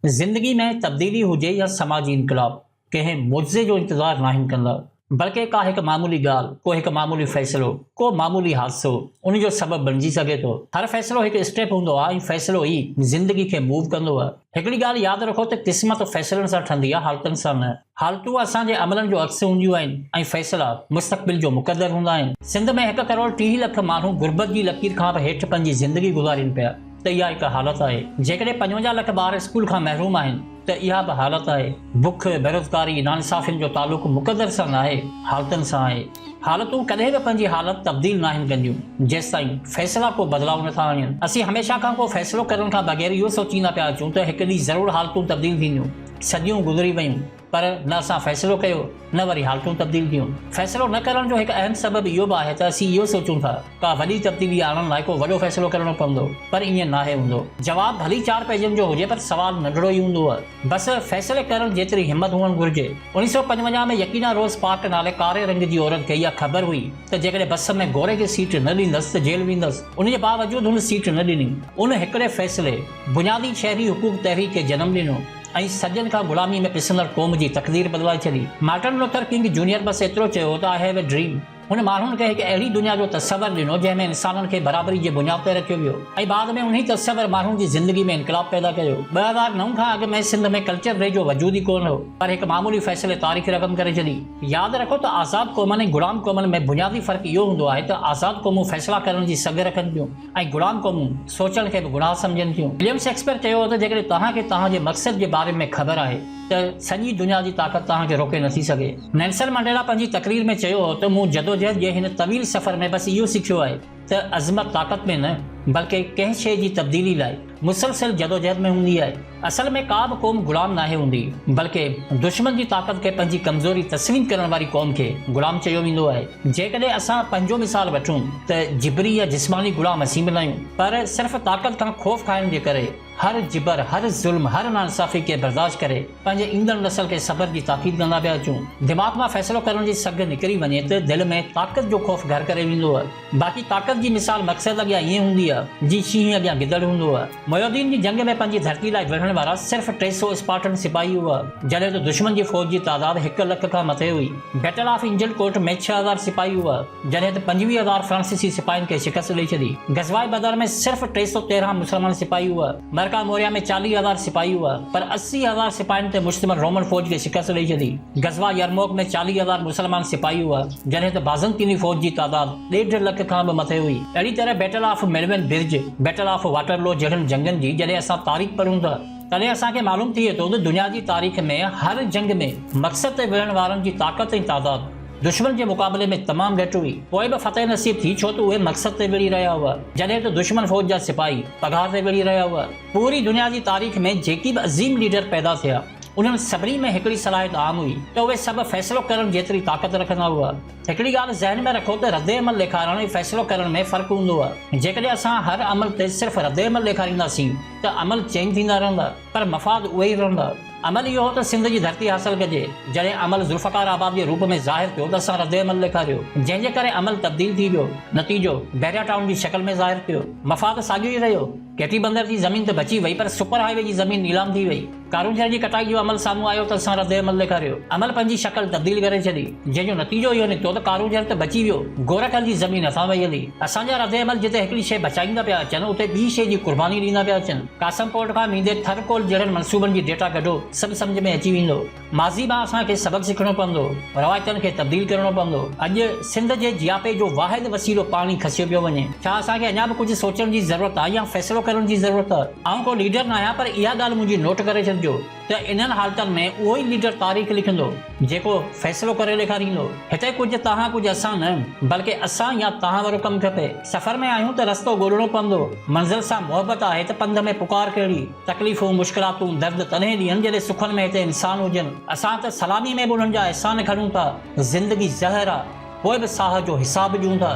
ज़िंदगी में तब्दीली हुजे या समाजी इनकलाब कंहिं मुआवज़े जो इंतज़ारु नाहिनि कंदा, बल्कि का हिकु मामूली ॻाल्हि, को हिकु मामूली फ़ैसिलो, को मामूली हादसो उन जो सबबु बणिजी सघे थो। हर फ़ैसिलो हिकु स्टेप हूंदो आहे ऐं फ़ैसिलो ई ज़िंदगी खे मूव कंदो आहे। हिकिड़ी ॻाल्हि यादि रखो त क़िस्मत फ़ैसिलनि सां ठहंदी आहे, हालतुनि सां न। हालतूं असांजे अमलनि जो अक्स हूंदियूं आहिनि ऐं फ़ैसिला मुस्तक़बिल जो मुक़दर हूंदा आहिनि। सिंध में 1 करोड़ 30 लख माण्हू गुरबत जी लकीर खां बि हेठि पंहिंजी ज़िंदगी गुज़ारीनि पिया, त इहा हिकु हालत आहे। जेकॾहिं 55 लख ॿार स्कूल खां महरूम आहिनि त इहा बि हालत आहे। बुख, बेरोज़गारी, नाइंसाफ़ियुनि जो तालुक़ु मुक़दर सां न आहे, हालतुनि सां आहे। हालतूं कॾहिं बि पंहिंजी हालत तब्दील नाहिनि कंदियूं जेसि ताईं फ़ैसिला को बदिलाव नथा आणनि। असीं हमेशह खां को फ़ैसिलो करण खां बग़ैर इहो सोचींदा पिया अचूं त हिकु ॾींहुं ज़रूरु हालतूं तब्दील थींदियूं। सदियूं गुज़री वयूं, पर न असां फ़ैसिलो कयो, न वरी हालतूं तब्दील थियूं। फ़ैसिलो न करण जो हिकु अहम सबबु इहो बि आहे त असीं इहो सोचूं था का वॾी तब्दीली आणण लाइ को वॾो फ़ैसिलो करणो पवंदो, पर ईअं नाहे हूंदो। जवाबु भली 4 पेजनि जो हुजे, पर सवालु नंढड़ो ई हूंदो आहे। बसि फ़ैसिले करण जेतिरी हिमत हुअणु घुरिजे। 1955 में यकीना रोज़ पार्क नाले कारे रंग जी औरत खे इहा ख़बर हुई त जेकॾहिं बस में गोरे खे सीट न ॾींदसि त जेल वेंदसि। उन जे बावजूदि हुन सीट न ॾिनी। उन हिकिड़े फ़ैसिले बुनियादी शहरी हुकूक तहरीक खे जनमु ॾिनो ऐं सदियुनि खां ग़ुलामी में पिसंदड़ क़ौम जी तक़दीर बदिलाए छॾी। मार्टिन लूथर किंग जूनियर बसि एतिरो चयो त आई हैव ए ड्रीम। हुन माण्हुनि खे हिकु अहिड़ी दुनिया जो तसवुरु ॾिनो जंहिं में इंसाननि खे बराबरी जे बुनियाद ते रखियो वियो ऐं बाद में उन्ही तसवुरु माण्हुनि जी ज़िंदगी में इनकलाब पैदा कयो। 2009 खां अॻु में सिंध में कल्चर डे जो वजूद ई कोन हो, पर हिकु मामूली फ़ैसिले तारीख़ रक़म करे छॾी। यादि रखो त आज़ाद क़ौमनि ऐं ग़ुलाम क़ौमनि में बुनियादी फ़र्क़ु इहो हूंदो आहे त आज़ाद क़ौमूं फ़ैसिला करण जी सघ रखनि थियूं ऐं ग़ुलाम क़ौमूं सोचण खे बि गुनाह सम्झनि थियूं। विलियम शेक्सपियर चयो त जेकॾहिं तव्हांखे तव्हांजे मक़सद जे बारे में ख़बर आहे त सॼी दुनिया जी ताक़त तव्हांखे रोके नथी सघे। नेल्सन मंडेला पंहिंजी तक़रीर में चयो हो त मूं जदोजहद जे हिन तवील सफ़र में बसि इहो सिखियो आहे त अज़मत ताक़त में न, बल्कि कंहिं शइ जी तब्दीली लाइ मुसलसल जदोजहद में हूंदी आहे। असल में का बि क़ौम ग़ुलाम नाहे हूंदी, बल्कि दुश्मन जी ताक़त खे पंहिंजी कमज़ोरी तस्लीम करण वारी क़ौम खे ग़ुलाम चयो वेंदो आहे। जेकॾहिं असां पंहिंजो मिसाल वठूं त जिबरी या जिस्मानी ग़ुलाम असीं बि न आहियूं, पर सिर्फ़ ताक़त खां ख़ौफ़ खाइण जे करे हर जिबर, हर ज़ुल्म, हर नाइंसाफ़ी खे बर्दाश्त करे पंहिंजे ईंदड़ नस्ल खे सब्र जी ताक़ीद कंदा पिया अचूं। दिमाग़ मां फ़ैसिलो करण जी सघ निकिरी वञे त दिलि में ताक़त जो ख़ौफ़ घर करे वेंदो आहे। बाक़ी ताक़त जी मिसाल मक़सद अॻियां ईअं हूंदी आहे जी शींहं अॻियां गिदड़ हूंदो आहे। मुइज़ुद्दीन जी जंग में पंहिंजी धरती लाइ विढ़ण वारा सिर्फ़ 300 स्पार्टन सिपाही हुआ, जॾहिं त दुश्मन जी फ़ौज जी तादाद 1 लख खां मथे हुई। बैटल ऑफ इंजल कोट में 6000 सिपाही हुआ, जॾहिं त 25000 फ्रांसीसी सिपाहियुनि खे शिकस्त ॾेई छॾी। गज़वाए बदर में सिर्फ़ 313 मुसलमान सिपाही हुआ। मरका मोरिया में 40,000 सिपाही हुआ, पर 80,000 सिपाहियुनि ते मुश्तमिल रोमन फ़ौज खे शिकस्त ॾेई छॾी। गज़वा यरमौक में 40,000 मुसलमान सिपाही हुआ, जॾहिं त बाज़ंतीनी फ़ौज जी तादाद 1.5 लख खां बि मथे हुई। अहिड़ी तरह battle of Milvian Bridge, battle of Waterloo जहिड़नि जंगनि जी जॾहिं असां तारीख़ पढ़ूं था तॾहिं असांखे मालूम थिए थो त दुनिया जी तारीख़ में हर जंग में मक़सद ते विढ़ण वारनि जी ताक़त ऐं तादाद दुश्मन जे मुक़ाबले में तमामु घटि हुई। पोइ बि फतेह नसीब थी, छो त उहे मक़सद ते विढ़ी रहिया हुआ, जॾहिं त दुश्मन फ़ौज जा सिपाही पघार ते विढ़ी रहिया हुआ। पूरी दुनिया जी तारीख़ में जेकी बि अज़ीम लीडर पैदा थिया, उन्हनि सभिनी में हिकिड़ी सलाहियत आम हुई त उहे सभु फ़ैसिलो करण जेतिरी ताक़त रखंदा हुआ। हिकिड़ी ॻाल्हि ज़हन में रखो त रद्द अमल ॾेखारण ऐं फ़ैसिलो करण में फ़र्क़ु हूंदो आहे। जेकॾहिं असां हर अमल ते सिर्फ़ रद्द अमल ॾेखारींदासीं त अमल चेंज थींदा रहंदा, पर मफ़ाद उहे ई रहंदा। अमल इहो हो त सिंध जी धरती हासिल कजे। जॾहिं अमल ज़ुल्फ़कार आबाद जे रूप में ज़ाहिर थियो त असां रद्द अमल ॾेखारियो, जंहिंजे करे अमल तब्दील थी वियो। नतीजो बैरिया टाउन जी शक्ल में ज़ाहिर थियो। मफ़ाद साॻियो ई रहियो। केटी बंदर जी ज़मीन त बची वई, पर सुपर हाईवे जी ज़मीन नीलाम थी वई। कारूंझर जी कटाई जो अमल साम्हूं आयो त असां रद्द अमल ॾेखारियो। अमल पंहिंजी शक्ल तब्दील करे छॾी, जंहिंजो नतीजो इहो निकितो त कारूंझर त बची वियो, गोरखल जी ज़मीन असां वई हली। असांजा रद्द अमल जिते हिकिड़ी शइ बचाईंदा पिया अचनि, उते ॿी शइ जी कुर्बानी ॾींदा पिया अचनि। कासम पोर्ट खां मींदे थरकोल जहिड़नि मनसूबनि जी डेटा कढो, सभु सम्झ में अची वेंदो। माज़ी मां असांखे सबक़ सिखणो पवंदो, रवायतनि खे तब्दील करणो पवंदो। अॼु सिंध जे जियापे जो वाहिद वसीलो पाणी खसियो पियो वञे। छा असांखे अञा बि कुझु सोचण जी ज़रूरत आहे या फ़ैसिलो करण जी ज़रूरत आहे? आउं को लीडर न आहियां, पर इहा ॻाल्हि मुंहिंजी नोट करे छॾिजो त इन्हनि हालतनि में उहो ई लीडर तारीख़ लिखंदो जेको फ़ैसिलो करे ॾेखारींदो। हिते कुझु तव्हां, कुझु असां न, बल्कि असां या तव्हां वारो कमु खपे। सफ़र में आहियूं त रस्तो ॻोल्हणो पवंदो। मंज़िल सां मुहबत आहे त पंध में पुकार कहिड़ी। तकलीफ़ूं, मुश्किलातूं, दर्द तॾहिं ॾियनि जॾहिं सुखनि में हिते इंसान हुजनि। असां त सलामी में बि उन्हनि जा अहसान खणूं था। ज़िंदगी ज़हर आहे, पोइ बि साह जो हिसाब ॾियूं था।